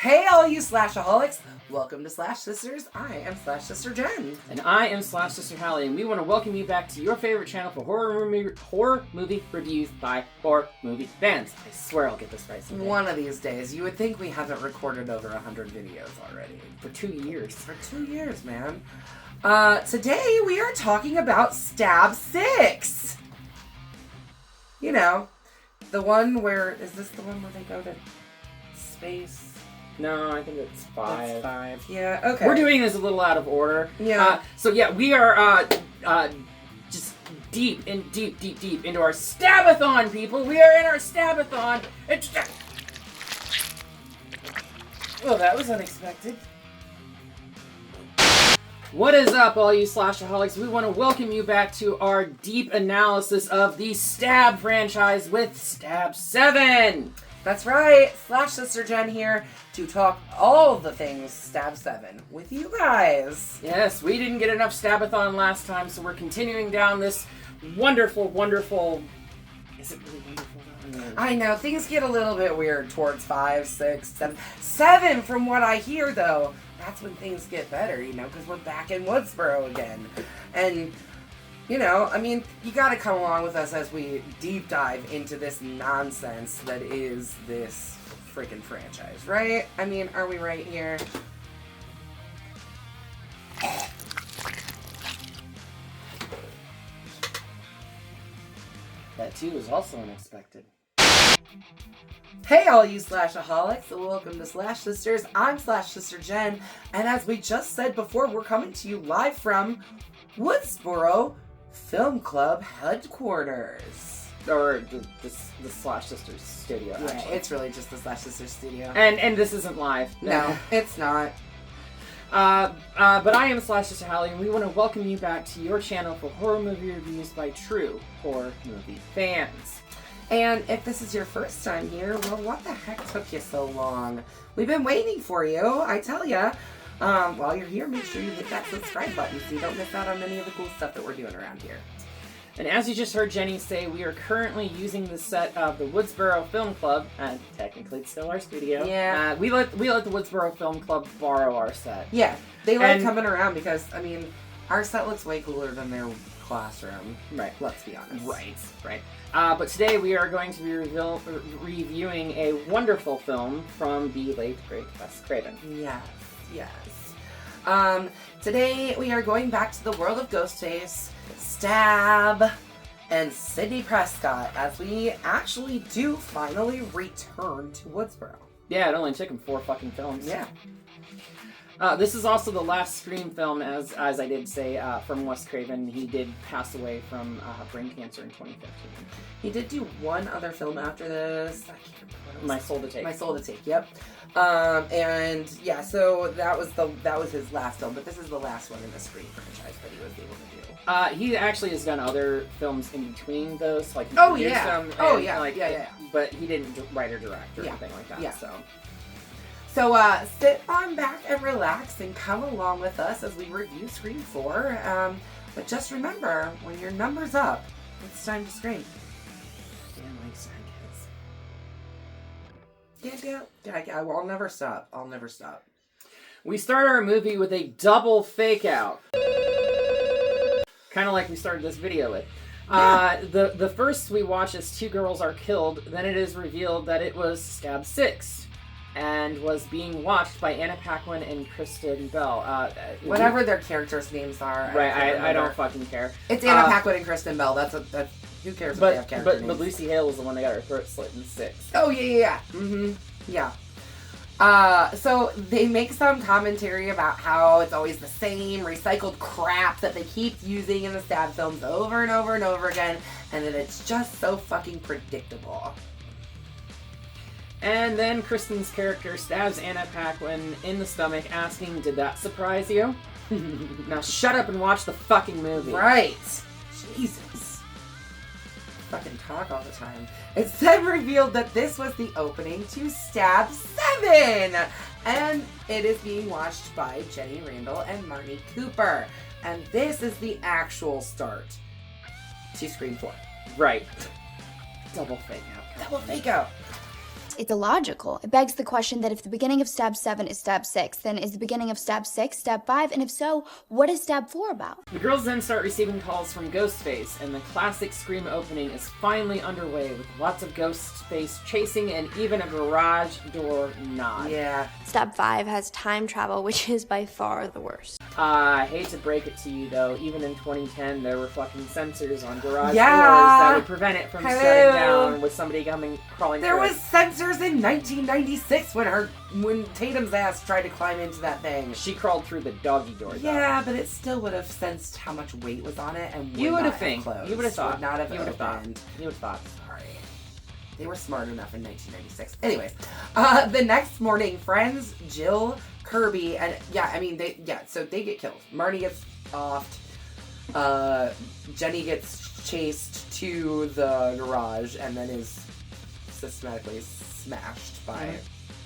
Hey all you slashaholics! Welcome to Slash Sisters. I am Slash Sister Jen. And I am Slash Sister Hallie, and we want to welcome you back to your favorite channel for horror movie reviews by horror movie fans. I swear I'll get this right someday. One of these days. You would think we haven't recorded over 100 videos already. For 2 years. For 2 years, man. Today we are talking about Stab 6. You know, the one where, is this the one where they go to space? No, I think it's 5. That's 5. Yeah, okay. We're doing this a little out of order. Yeah. So yeah, we are just deep into our Stabathon, people. We are in our Stabathon. Oh, that was unexpected. What is up, all you slashaholics? We want to welcome you back to our deep analysis of the Stab franchise with Stab 7. That's right, Slash Sister Jen here to talk all the things Stab 7 with you guys. Yes, we didn't get enough Stabathon last time, so we're continuing down this wonderful... Is it really wonderful? I know, things get a little bit weird towards 5, 6, 7. 7, from what I hear, though, that's when things get better, you know, because we're back in Woodsboro again. And... you know, I mean, you gotta come along with us as we deep dive into this nonsense that is this freaking franchise, right? I mean, are we right here? That too was also unexpected. Hey all you slashaholics, welcome to Slash Sisters. I'm Slash Sister Jen, and as we just said before, we're coming to you live from Woodsboro Film Club headquarters. Or the Slash Sisters studio, Yeah, actually. it's really just the Slash Sisters studio. And this isn't live. No, it's not. But I am Slash Sister Hallie, and we want to welcome you back to your channel for horror movie reviews by true horror movie fans. And if this is your first time here, well, what the heck took you so long? We've been waiting for you, I tell ya. While you're here, make sure you hit that subscribe button so you don't miss out on any of the cool stuff that we're doing around here. And as you just heard Jenny say, we are currently using the set of the Woodsboro Film Club, and technically it's still our studio. Yeah. We let the Woodsboro Film Club borrow our set. Yeah, they like coming around because, I mean, our set looks way cooler than their classroom. Right. Let's be honest. Right. But today we are going to be reviewing a wonderful film from the late, great Wes Craven. Yes. Today we are going back to the world of Ghostface, Stab, and Sidney Prescott as we actually do finally return to Woodsboro. Yeah, it only took him 4 fucking films. Yeah. This is also the last Scream film, as I did say, from Wes Craven. He did pass away from brain cancer in 2015. He did do one other film after this. I can't remember what it was. My Soul to Take. My Soul to Take, yep. And yeah, so that was his last film, but this is the last one in the Scream franchise that he was able to do. He actually has done other films in between those, like Oh produced yeah, them, oh and, yeah, like, yeah. But he didn't write or direct or Yeah. anything like that. Yeah. So sit on back and relax and come along with us as we review Scream 4. But just remember, when your number's up, it's time to scream. damn like sad kids. Yeah, I'll never stop. I'll never stop. We start our movie with a double fake out. Kind of like we started this video with. Yeah. The first we watch is 2 girls are killed, then it is revealed that it was Stab 6. And was being watched by Anna Paquin and Kristen Bell. Whatever their characters' names are. Right, I don't fucking care. It's Anna Paquin and Kristen Bell. That's who cares if they have character names. But Lucy Hale was the one that got her throat slit in 6. Oh, yeah. Mm-hmm. Yeah. So they make some commentary about how it's always the same recycled crap that they keep using in the Stab films over and over and over again, and that it's just so fucking predictable. And then Kristen's character stabs Anna Paquin in the stomach, asking, "Did that surprise you?" Now shut up and watch the fucking movie. Right. Jesus. Fucking talk all the time. It's then revealed that this was the opening to Stab 7! And it is being watched by Jenny Randall and Marnie Cooper. And this is the actual start to Scream 4. Right. Double fake out. Double fake out. It's illogical. It begs the question that if the beginning of stab 7 is stab 6, then is the beginning of stab 6 stab 5? And if so, what is stab 4 about? The girls then start receiving calls from Ghostface, and the classic Scream opening is finally underway with lots of Ghostface chasing and even a garage door nod. Yeah. Stab 5 has time travel, which is by far the worst. I hate to break it to you, though, even in 2010, there were fucking sensors on garage doors Yeah. that would prevent it from shutting down with somebody crawling There through was it. sensors in 1996 when Tatum's ass tried to climb into that thing. She crawled through the doggy door, though. Yeah, but it still would have sensed how much weight was on it and You would would not have think. closed. You would have thought. Would not have You would have thought. opened. You would have thought. Sorry. They were smart enough in 1996. Anyways, the next morning, friends Jill, Kirby, and so they get killed. Marty gets offed. Jenny gets chased to the garage and then is systematically smashed by.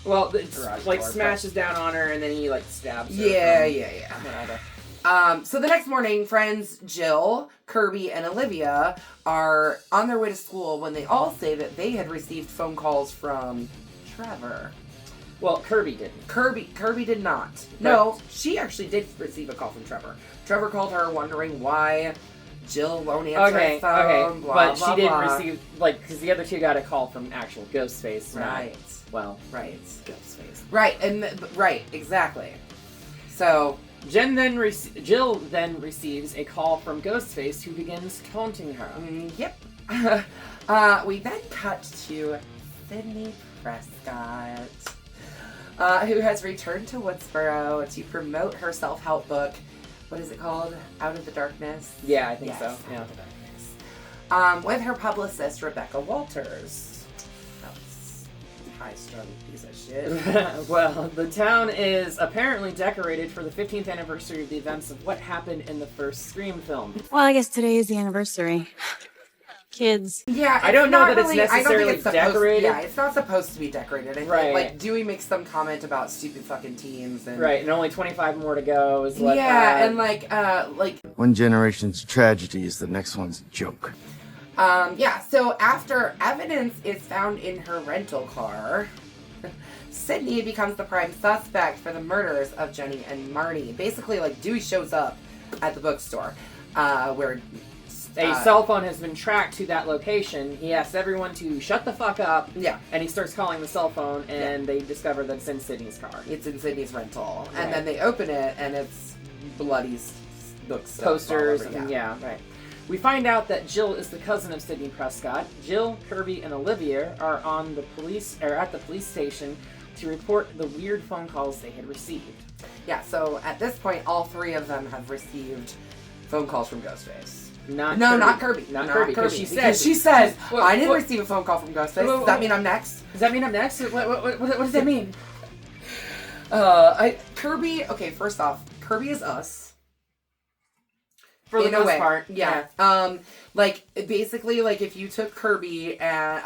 Well, it's Garage like door, smashes down on her and then he like stabs her. Yeah. Whatever. So the next morning, friends Jill, Kirby, and Olivia are on their way to school when they all say that they had received phone calls from Trevor. Well, Kirby didn't. Kirby did not. No, she actually did receive a call from Trevor. Trevor called her wondering why Jill won't answer her phone, blah, but blah, she didn't blah. receive, because the other two got a call from actual Ghostface. Right. Right. Ghostface. Right, right, exactly. So... Jill then receives a call from Ghostface, who begins taunting her. Yep. We then cut to Sydney Prescott, who has returned to Woodsboro to promote her self-help book. What is it called? Out of the Darkness? Yeah, I think Yes, so. Out Yeah. of the Darkness. With her publicist, Rebecca Walters. That was a high-strung piece of shit. Well, the town is apparently decorated for the 15th anniversary of the events of what happened in the first Scream film. Well, I guess today is the anniversary. Kids. Yeah, I don't know not that it's really, I don't think necessarily it's supposed, decorated. Yeah, it's not supposed to be decorated. I think, Right. Like, Dewy makes some comment about stupid fucking teens. And, Right, and only 25 more to go is what... Yeah, and like... One generation's tragedy is the next one's joke. So after evidence is found in her rental car, Sydney becomes the prime suspect for the murders of Jenny and Marty. Basically, like, Dewey shows up at the bookstore, where... A cell phone has been tracked to that location. He asks everyone to shut the fuck up. Yeah. And he starts calling the cell phone, and they discover that it's in Sydney's car. It's in Sydney's rental. Right. And then they open it, and it's bloody books. Posters, all over, and right. We find out that Jill is the cousin of Sydney Prescott. Jill, Kirby, and Olivia are at the police station to report the weird phone calls they had received. Yeah, so at this point, all three of them have received phone calls from Ghostface. Not Kirby. Not Kirby. Kirby. Because she said, I didn't receive a phone call from Ghostface. Does that mean I'm next? Does that mean I'm next? What does that mean? Kirby, okay, first off, Kirby is us. For the in a most way. part. Yeah. Basically, like, if you took Kirby and,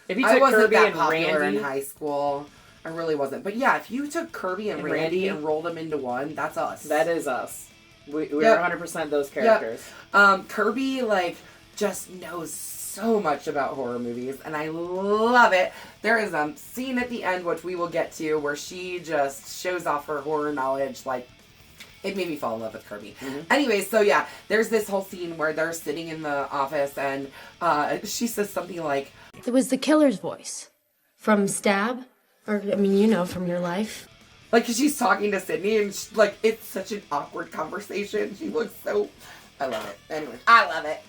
if you I took wasn't Kirby that and popular Randy in high school. I really wasn't. But yeah, if you took Kirby and Randy and rolled them into one, that's us. That is us. We're 100% those characters. Kirby, just knows so much about horror movies, and I love it. There is a scene at the end, which we will get to, where she just shows off her horror knowledge. It made me fall in love with Kirby. Mm-hmm. Anyway, so yeah, there's this whole scene where they're sitting in the office, and she says something like, It was the killer's voice. From Stab? Or, from your life. cause she's talking to Sydney, and it's such an awkward conversation. She looks so... I love it. Anyway, I love it.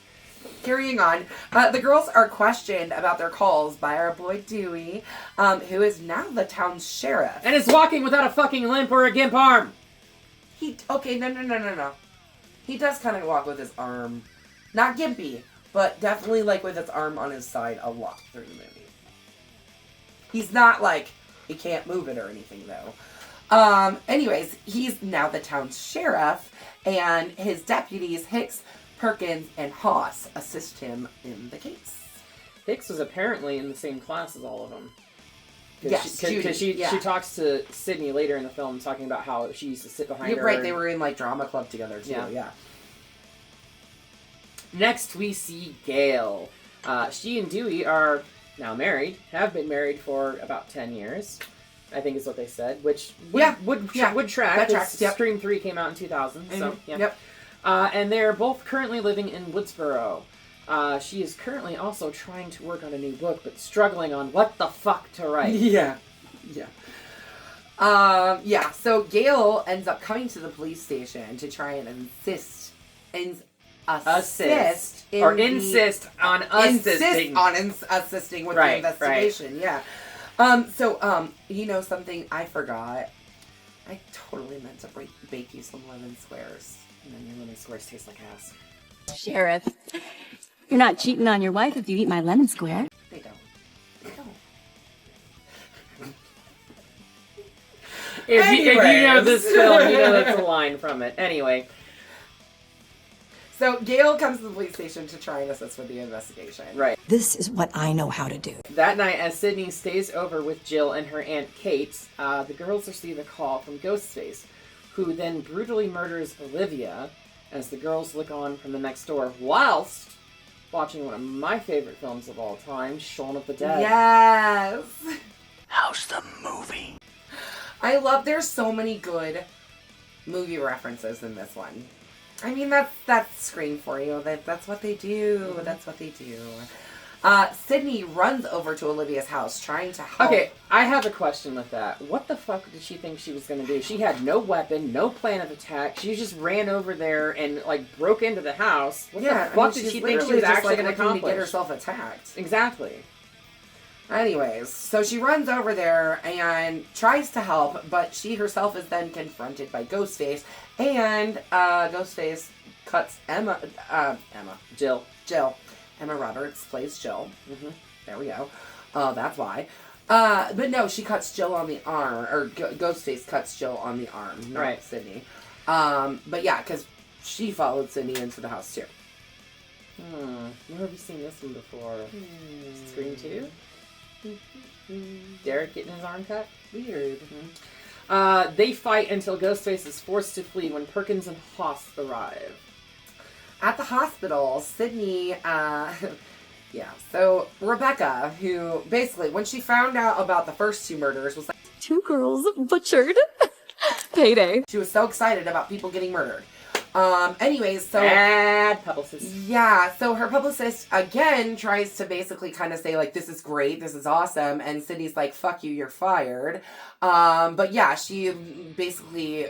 Carrying on, the girls are questioned about their calls by our boy Dewy, who is now the town's sheriff. And is walking without a fucking limp or a gimp arm. No. He does kind of walk with his arm. Not gimpy, but definitely with his arm on his side a lot through the movie. He's not he can't move it or anything though. Anyways, he's now the town's sheriff, and his deputies, Hicks, Perkins, and Haas, assist him in the case. Hicks was apparently in the same class as all of them. Yes, because she talks to Sydney later in the film, talking about how she used to sit behind her. Right, they were in drama club together too. Yeah. Next, we see Gale. She and Dewy are now married, have been married for about 10 years, I think is what they said, which would track. That tracks, yep. Scream 3 came out in 2000, so yeah. Yep. And they're both currently living in Woodsboro. She is currently also trying to work on a new book, but struggling on what the fuck to write. Yeah. So Gale ends up coming to the police station to try and insist on assisting with the investigation. Right. Yeah. You know something I forgot? I totally meant to bake you some lemon squares. And then your lemon squares taste like ass. Sheriff, you're not cheating on your wife if you eat my lemon square. They don't. If you know this film, you know that's a line from it. Anyway. So Gale comes to the police station to try and assist with the investigation. Right. This is what I know how to do. That night, as Sydney stays over with Jill and her Aunt Kate, the girls receive a call from Ghostface, who then brutally murders Olivia as the girls look on from the next door whilst watching one of my favorite films of all time, Shaun of the Dead. Yes! How's the movie? There's so many good movie references in this one. I mean, that's Scream for you. That's what they do. Mm-hmm. That's what they do. Sydney runs over to Olivia's house trying to help. Okay, I have a question with that. What the fuck did she think she was going to do? She had no weapon, no plan of attack. She just ran over there and, broke into the house. What the fuck did she think she was actually going to accomplish? To get herself attacked. Exactly. Anyways, so she runs over there and tries to help, but she herself is then confronted by Ghostface, and Ghostface cuts Jill. Emma Roberts plays Jill. Mm-hmm. There we go. That's why. But no, she cuts Jill on the arm, or Ghostface cuts Jill on the arm, not Sydney. But yeah, because she followed Sydney into the house too. Where have you seen this one before? Scream 2? Derek getting his arm cut? Weird. They fight until Ghostface is forced to flee when Perkins and Hoss arrive. At the hospital, Sydney, so Rebecca, who basically, when she found out about the first two murders, was like, 2 girls butchered. Payday. She was so excited about people getting murdered. Anyways, so... Bad publicist. Yeah, so her publicist, again, tries to basically kind of say, this is great, this is awesome, and Sydney's like, fuck you, you're fired. But yeah, she basically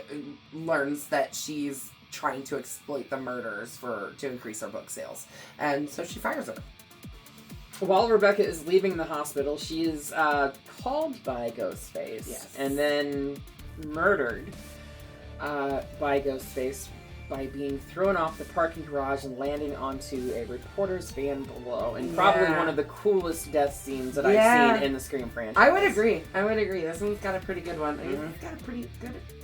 learns that she's trying to exploit the murders to increase her book sales. And so she fires her. While Rebecca is leaving the hospital, she is called by Ghostface and then murdered by Ghostface by being thrown off the parking garage and landing onto a reporter's van below. And probably one of the coolest death scenes that I've seen in the Scream franchise. I would agree. This one's got a pretty good one. Mm-hmm. It's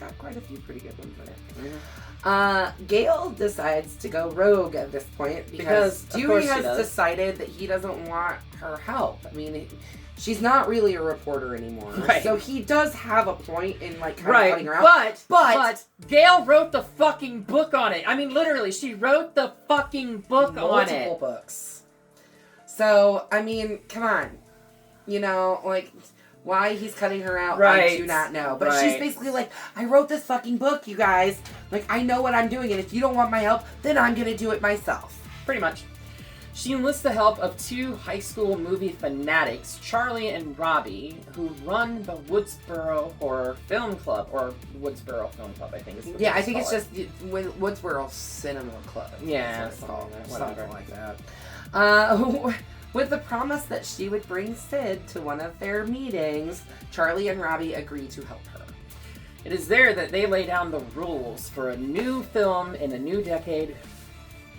got quite a few pretty good ones in it. Mm-hmm. Gale decides to go rogue at this point because Dewy has decided that he doesn't want her help. I mean, she's not really a reporter anymore. Right. So he does have a point in kind of cutting her out. But Gale wrote the fucking book on it. I mean, literally, she wrote the fucking book on it. Multiple books. So, I mean, come on. Why he's cutting her out, I do not know. But she's basically like, I wrote this fucking book, you guys. I know what I'm doing, and if you don't want my help, then I'm gonna do it myself. Pretty much. She enlists the help of 2 high school movie fanatics, Charlie and Robbie, who run the Woodsboro Horror Film Club, or Woodsboro Film Club, I think is what I think it's just Woodsboro Cinema Club. Yeah, something like that. With the promise that she would bring Sid to one of their meetings, Charlie and Robbie agree to help her. It is there that they lay down the rules for a new film in a new decade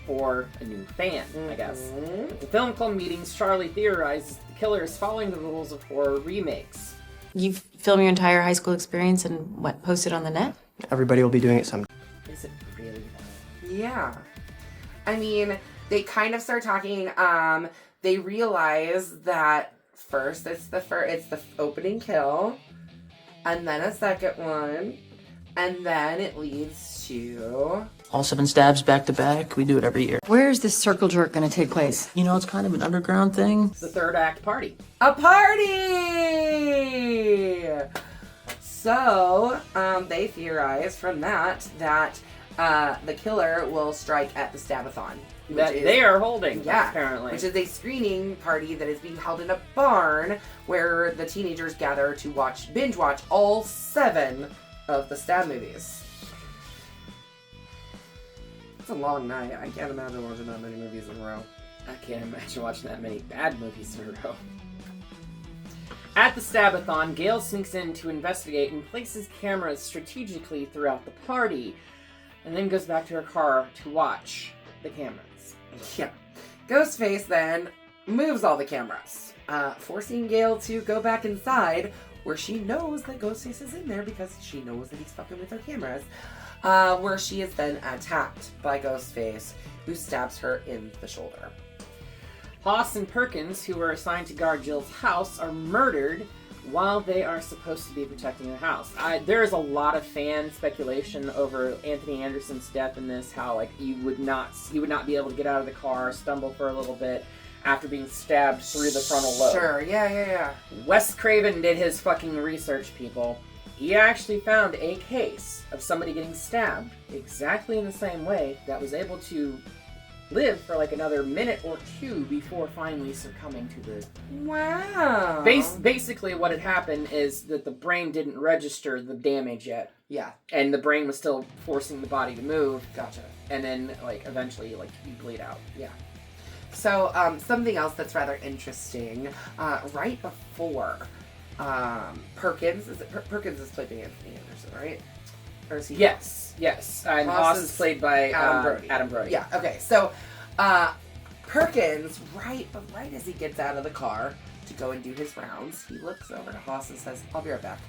for a new fan, I guess. At the film club meetings, Charlie theorizes the killer is following the rules of horror remakes. You film your entire high school experience and post it on the net? Everybody will be doing it someday. Is it really that? Yeah. I mean, they kind of start talking, they realize that first it's the opening kill, and then a second one, and then it leads to All 7 stabs back to back. We do it every year. Where is this circle jerk gonna take place? You know, it's kind of an underground thing. The third act party. A party! So, they theorize from that the killer will strike at the Stabathon. That they are holding, apparently. Which is a screening party that is being held in a barn where the teenagers gather to binge watch all 7 of the Stab movies. It's a long night. I can't imagine watching that many movies in a row. I can't imagine watching that many bad movies in a row. At the Stabathon, Gale sneaks in to investigate and places cameras strategically throughout the party, and then goes back to her car to watch the cameras. Yeah. Ghostface then moves all the cameras, forcing Gale to go back inside, where she knows that Ghostface is in there because she knows that he's fucking with her cameras, where she is then attacked by Ghostface, who stabs her in the shoulder. Haas and Perkins, who were assigned to guard Jill's house, are murdered while they are supposed to be protecting the house. There is a lot of fan speculation over Anthony Anderson's death in this, how like he would not be able to get out of the car, stumble for a little bit after being stabbed through the frontal lobe. Sure, yeah. Wes Craven did his fucking research, people. He actually found a case of somebody getting stabbed exactly in the same way that was able to live for like another minute or 2 before finally succumbing to the... Wow. Basically what had happened is that the brain didn't register the damage yet. Yeah. And the brain was still forcing the body to move. Gotcha. And then like eventually like you bleed out. Yeah. So something else that's rather interesting, right before Perkins, Perkins is played by Anthony Anderson, right? Or is he? Yes. And Haas is played by Adam Brody. Yeah, okay. So Perkins, right as he gets out of the car to go and do his rounds, he looks over to Haas and says, "I'll be right back."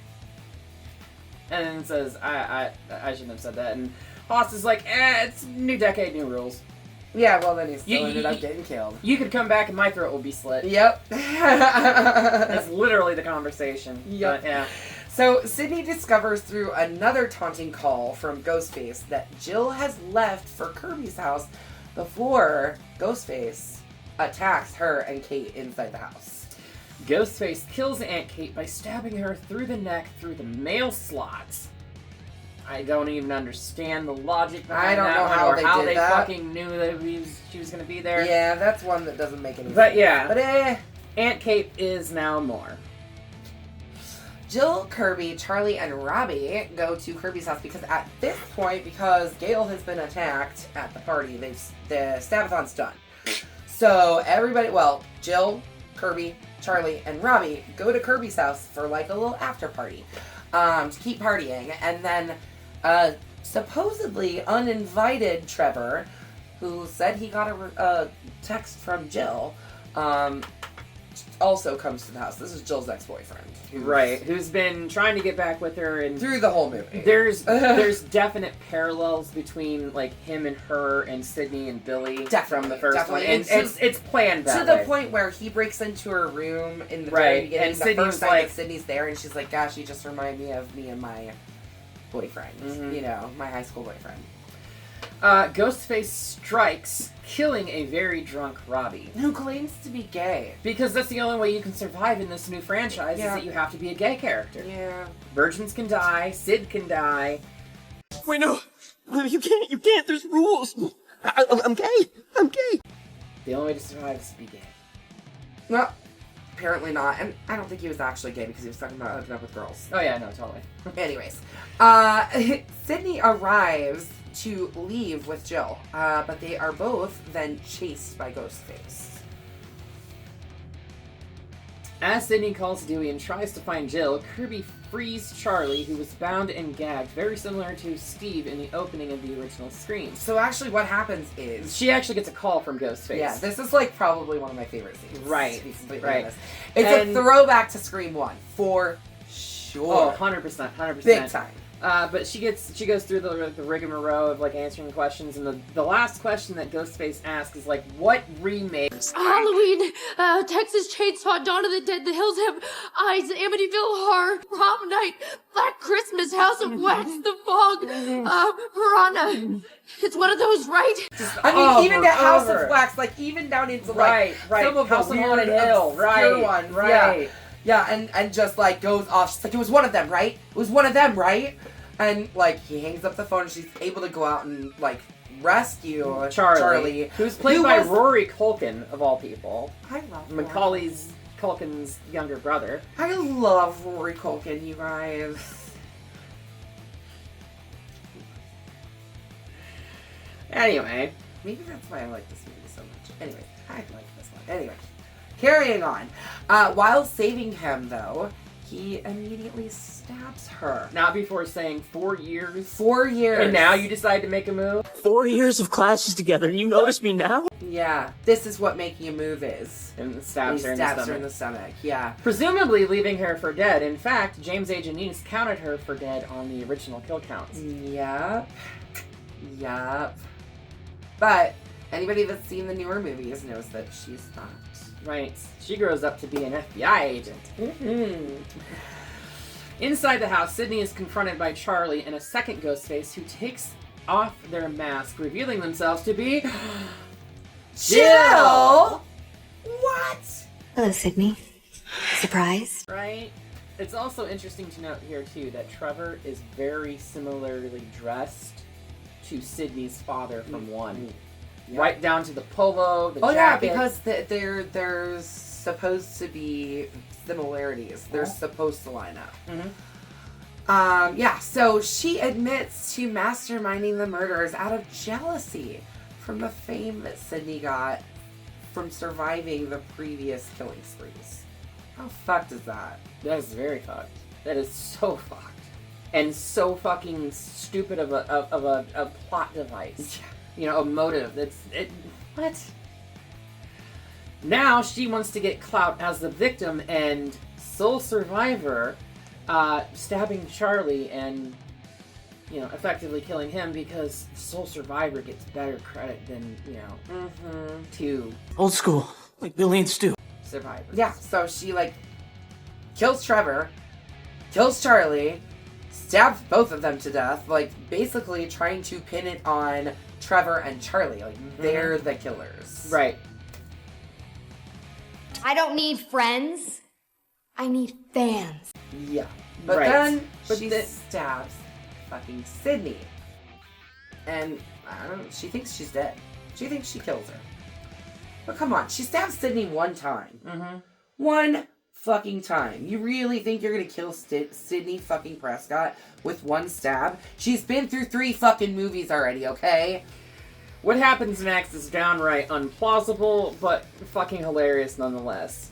And then says, I shouldn't have said that. And Haas is like, it's new decade, new rules. Yeah, well then he still ended up getting killed. You could come back and my throat will be slit. Yep. That's literally the conversation. Yep. But, yeah. So Sydney discovers through another taunting call from Ghostface that Jill has left for Kirby's house before Ghostface attacks her and Kate inside the house. Ghostface kills Aunt Kate by stabbing her through the neck through the mail slots. I don't even understand the logic behind that. I don't know how they fucking knew that she was going to be there. Yeah, that's one that doesn't make any sense. But yeah, Aunt Kate is now more. Jill, Kirby, Charlie, and Robbie go to Kirby's house because at this point, because Gale has been attacked at the party, the Stabathon's done. So everybody, Jill, Kirby, Charlie, and Robbie go to Kirby's house for like a little after party to keep partying. And then supposedly uninvited Trevor, who said he got a text from Jill, also comes to the house. This is Jill's ex-boyfriend. Who's been trying to get back with her and through the whole movie. There's definite parallels between like him and her and Sydney and Billy from the first one. And it's planned that way. To the point where he breaks into her room in the very beginning, and the first time that Sydney's there, and she's like, gosh, you just remind me of me and my boyfriend. Mm-hmm. You know, my high school boyfriend. Ghostface strikes, killing a very drunk Robbie. Who claims to be gay. Because that's the only way you can survive in this new franchise, is that you have to be a gay character. Yeah. Virgins can die, Sid can die. Wait, no. You can't, there's rules. I'm gay. The only way to survive is to be gay. Well, apparently not. And I don't think he was actually gay because he was talking about hooking up with girls. Oh yeah, no, totally. Anyways, Sydney arrives to leave with Jill, but they are both then chased by Ghostface. As Sydney calls Dewy and tries to find Jill, Kirby frees Charlie, who was bound and gagged, very similar to Steve in the opening of the original Scream. So actually what happens is... she actually gets a call from Ghostface. Yeah, this is like probably one of my favorite scenes. Right, to be completely honest. It's a throwback to Scream 1, for sure. Oh, 100%. Big time. But she goes through the rigmarole of like answering questions, and the last question that Ghostface asks is like, what remake? Halloween, Texas Chainsaw, Dawn of the Dead, The Hills Have Eyes, Amityville Horror, Prom Night, Black Christmas, House of Wax, The Fog, Piranha. It's one of those, right? I mean, even the House of Wax, like even down into like some of House the of weird, Haunted Hill, obscure ones, right. Yeah, and just like goes off. She's like, it was one of them, right? It was one of them, right? And like he hangs up the phone, and she's able to go out and like rescue Charlie, who's played by Rory Culkin of all people. I love Macaulay Culkin's younger brother. I love Rory Culkin, you guys. Anyway, maybe that's why I like this movie so much. Anyway, I like this one. Anyway, carrying on. While saving him, though, he immediately stabs her. Not before saying 4 years. 4 years. And now you decide to make a move? 4 years of classes together, and you notice me now? Yeah, this is what making a move is. And stabs her in the stomach. Yeah. Presumably leaving her for dead. In fact, James A. Janisse counted her for dead on the original kill counts. Yep. But anybody that's seen the newer movies knows that she's not. Right. She grows up to be an FBI agent. Mm-hmm. Inside the house, Sydney is confronted by Charlie and a second Ghostface who takes off their mask, revealing themselves to be... Jill! What? Hello, Sydney. Surprised? Right? It's also interesting to note here, too, that Trevor is very similarly dressed to Sydney's father from one. Yep. Right down to the polo, the jacket. Yeah, because there's supposed to be similarities. They're supposed to line up. Mm-hmm. Yeah, so she admits to masterminding the murders out of jealousy from the fame that Sydney got from surviving the previous killing sprees. How fucked is that? That is very fucked. That is so fucked. And so fucking stupid of a plot device. You know, a motive. What? Now she wants to get clout as the victim and sole survivor, stabbing Charlie and, you know, effectively killing him because sole survivor gets better credit than, you know, two Old school, like Billy and Stu. survivors. Yeah, so she, like, kills Trevor, kills Charlie, stabs both of them to death, like, basically trying to pin it on Trevor and Charlie. Like, they're the killers. Right. I don't need friends. I need fans. Yeah. But Right. then But she stabs fucking Sydney. And, I don't know, she thinks she's dead. She thinks she kills her. But come on, she stabs Sydney one time. One fucking time. You really think you're gonna kill Sydney fucking Prescott with one stab? She's been through 3 fucking movies already, okay? What happens next is downright unplausible, but fucking hilarious nonetheless.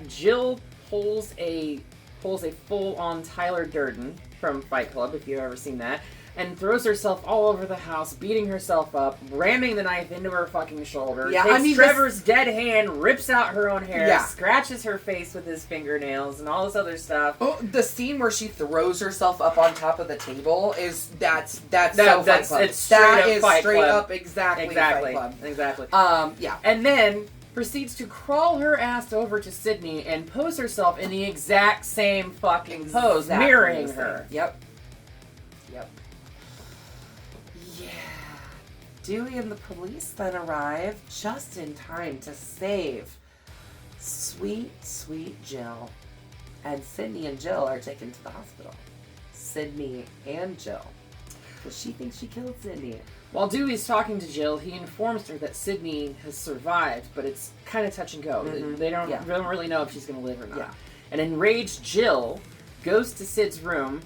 Jill pulls a full-on Tyler Durden from Fight Club, if you've ever seen that, and throws herself all over the house, beating herself up, ramming the knife into her fucking shoulder, takes Trevor's dead hand, rips out her own hair, scratches her face with his fingernails, and all this other stuff. Oh, the scene where she throws herself up on top of the table is that's so Fight Club. It's straight up exactly Fight Club. Exactly. Yeah. And then proceeds to crawl her ass over to Sydney and pose herself in the exact same fucking pose, mirroring her. Yep. Yeah. Dewy and the police then arrive just in time to save sweet, sweet Jill. And Sydney and Jill are taken to the hospital. Sydney and Jill. Because she thinks she killed Sydney. While Dewey's talking to Jill, he informs her that Sydney has survived, but it's kind of touch and go. They don't really know if she's going to live or not. Yeah. An enraged Jill goes to Sid's room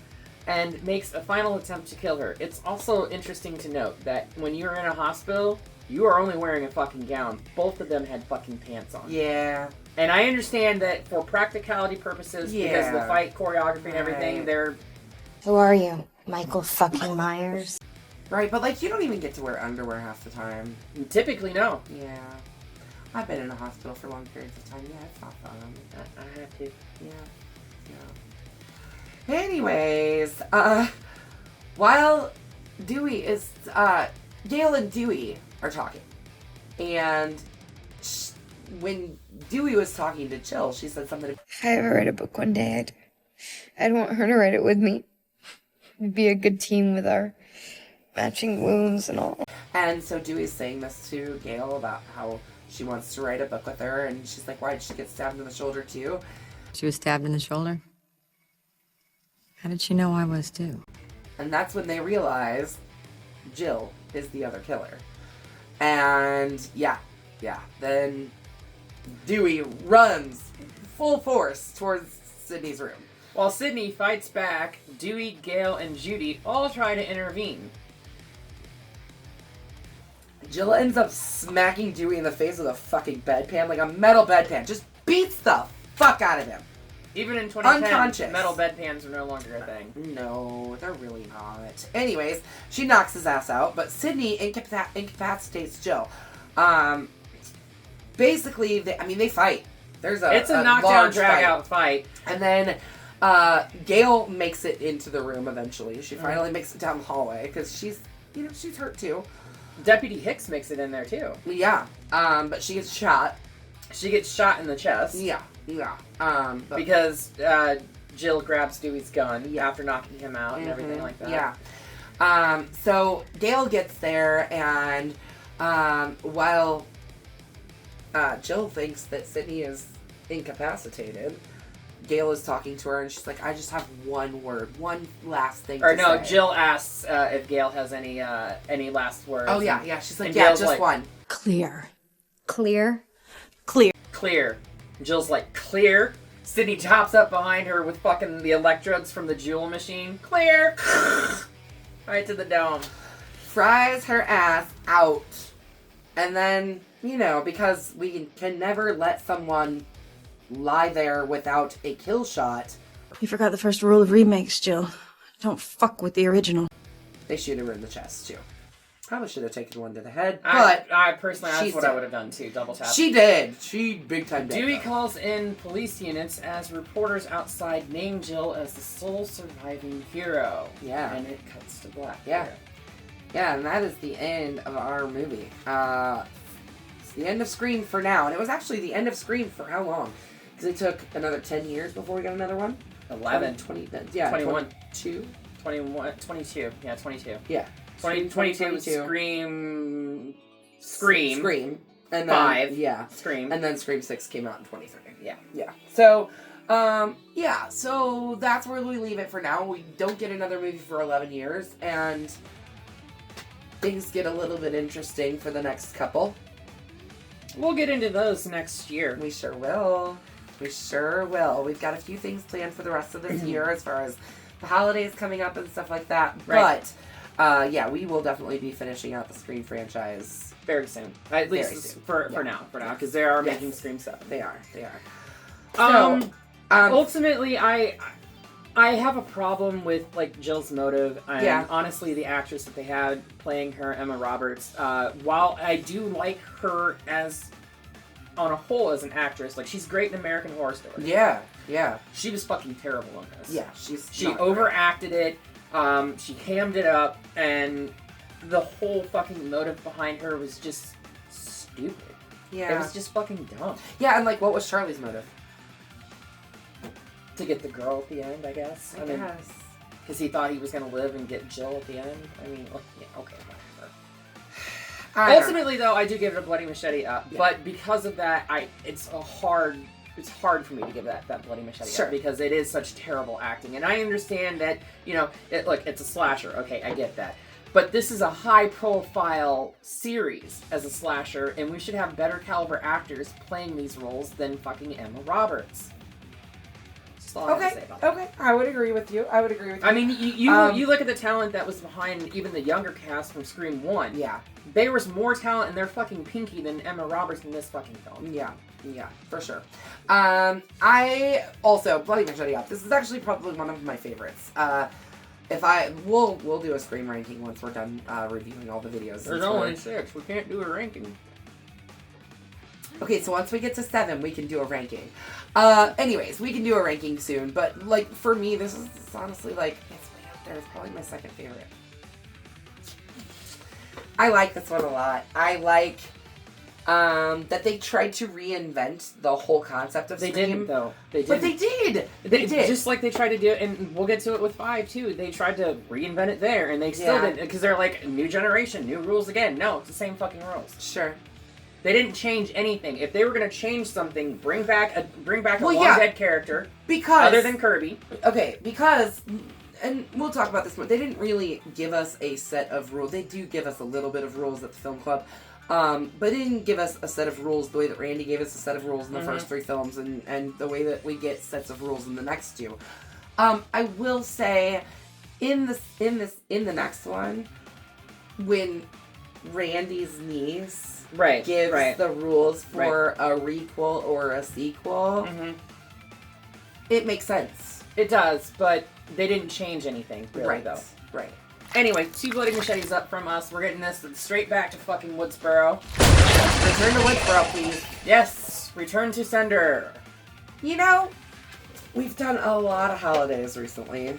and makes a final attempt to kill her. It's also interesting to note that when you're in a hospital, you are only wearing a fucking gown. Both of them had fucking pants on. Yeah. And I understand that for practicality purposes, because of the fight choreography and everything, they're... Who are you? Michael fucking Myers? Right, but like you don't even get to wear underwear half the time. Typically, no. Yeah. I've been in a hospital for long periods of time. Yeah, it's not fun. I have to. Yeah. Anyways, while Dewy is, Gale and Dewy are talking. And when Dewy was talking to Jill, she said something. If I ever write a book one day, I'd want her to write it with me. We'd be a good team with our matching wounds and all. And so Dewey's saying this to Gale about how she wants to write a book with her, and she's like, why did she get stabbed in the shoulder too? She was stabbed in the shoulder? How did she know I was too? And that's when they realize Jill is the other killer. And yeah, then Dewy runs full force towards Sydney's room. While Sydney fights back, Dewy, Gale, and Judy all try to intervene. Jill ends up smacking Dewy in the face with a fucking bedpan, like a metal bedpan. Just beats the fuck out of him. Even in 2010, unconscious. Metal bedpans are no longer a thing. No, they're really not. Anyways, she knocks his ass out, but Sydney incapacitates Jill. Basically, they fight. It's a knockdown, drag-out fight. And then Gale makes it into the room eventually. She finally makes it down the hallway, because she's hurt too. Deputy Hicks makes it in there too. Yeah, but she gets shot. She gets shot in the chest. Yeah. Because Jill grabs Dewey's gun after knocking him out and everything like that. Yeah. So Gale gets there, and while Jill thinks that Sydney is incapacitated, Gale is talking to her, and she's like, I just have one last thing to say. Jill asks if Gale has any last words. Oh, yeah. She's like, yeah, just one. Clear. Clear? Clear. Jill's like, clear. Sydney tops up behind her with fucking the electrodes from the jewel machine. Clear. Right to the dome. Fries her ass out. And then, because we can never let someone lie there without a kill shot. You forgot the first rule of remakes, Jill. Don't fuck with the original. They shoot her in the chest, too. Probably should have taken one to the head, but I personally, that's what I would have done too. Double tap. She did. She big time did. Dewey calls in police units as reporters outside name Jill as the sole surviving hero. Yeah. And it cuts to black. Yeah. Yeah, and that is the end of our movie. It's the end of Scream for now, and it was actually the end of Scream for how long? Because it took another 10 years before we got another one. 11. 21. 22. 22. Yeah, 22. Yeah. 22 Scream. And then, 5. Yeah. Scream. And then Scream 6 came out in 23. Yeah. Yeah. So, so that's where we leave it for now. We don't get another movie for 11 years, and things get a little bit interesting for the next couple. We'll get into those next year. We sure will. We've got a few things planned for the rest of this year as far as the holidays coming up and stuff like that. Right. But, we will definitely be finishing out the Scream franchise very soon. At least for now, because they are making Scream 7. They are. So, ultimately, I have a problem with Jill's motive and honestly the actress that they had playing her, Emma Roberts. While I do like her as on a whole as an actress, she's great in American Horror Story. Yeah. She was fucking terrible in this. Yeah, she overacted it. She hammed it up, and the whole fucking motive behind her was just stupid. Yeah. It was just fucking dumb. Yeah, and what was Charlie's motive? To get the girl at the end, I guess. I guess. Because he thought he was going to live and get Jill at the end. I mean, okay, whatever. Ultimately, though, I do give it a bloody machete up. Yeah. But because of that, it's hard for me to give that bloody machete up because it is such terrible acting. And I understand that, it's a slasher. Okay, I get that. But this is a high-profile series as a slasher, and we should have better caliber actors playing these roles than fucking Emma Roberts. That's all I have to say about that. Okay, I would agree with you. I mean, you look at the talent that was behind even the younger cast from Scream 1. Yeah. There was more talent in their fucking pinky than Emma Roberts in this fucking film. Yeah, for sure. I also, bloody machete up. This is actually probably one of my favorites. We'll do a Scream ranking once we're done reviewing all the videos. There's only 6. We can't do a ranking. Okay, so once we get to 7, we can do a ranking. Anyways, we can do a ranking soon, but, like, for me, this is honestly, like, it's way up there. It's probably my second favorite. I like this one a lot. I like, that they tried to reinvent the whole concept of Scream. They didn't, though. They did. But they did! They did. Just like they tried to do it, and we'll get to it with 5, too. They tried to reinvent it there, and they still didn't, because they're like, new generation, new rules again. No, it's the same fucking rules. Sure. They didn't change anything. If they were going to change something, bring back a long-dead character. Because... Other than Kirby. Okay, because... And we'll talk about this more. They didn't really give us a set of rules. They do give us a little bit of rules at the film club. But they didn't give us a set of rules the way that Randy gave us a set of rules in the first 3 films, and the way that we get sets of rules in the next 2. I will say, in the next one, when Randy's niece gives the rules for a requel or a sequel, it makes sense. It does, but they didn't change anything, really, though. Right. Anyway, 2 bloody machetes up from us. We're getting this straight back to fucking Woodsboro. Return to Woodsboro, please. Yes, return to sender. You know, we've done a lot of holidays recently.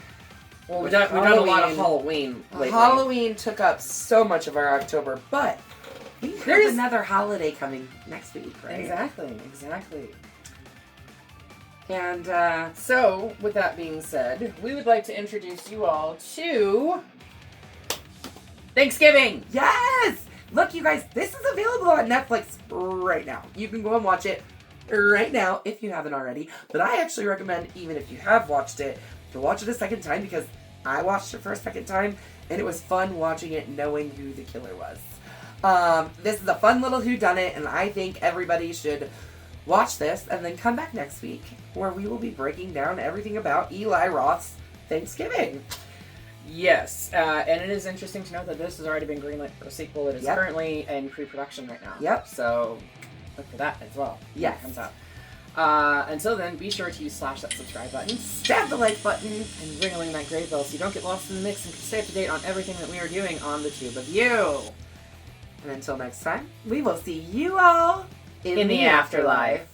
Well, we've done a lot of Halloween lately. Halloween took up so much of our October, but there's another holiday coming next week, right? Exactly. And, so, with that being said, we would like to introduce you all to... Thanksgiving! Yes! Look, you guys, this is available on Netflix right now. You can go and watch it right now if you haven't already. But I actually recommend, even if you have watched it, to watch it a second time, because I watched it for a second time, and it was fun watching it knowing who the killer was. This is a fun little whodunit, and I think everybody should watch this and then come back next week, where we will be breaking down everything about Eli Roth's Thanksgiving. Yes, and it is interesting to note that this has already been greenlit for a sequel. It is currently in pre-production right now. Yep. So, look for that as well. Yes. When it comes out. Until then, be sure to slash that subscribe button, stab the like button, and ring that gray bell so you don't get lost in the mix and can stay up to date on everything that we are doing on the Tube of You. And until next time, we will see you all in the afterlife.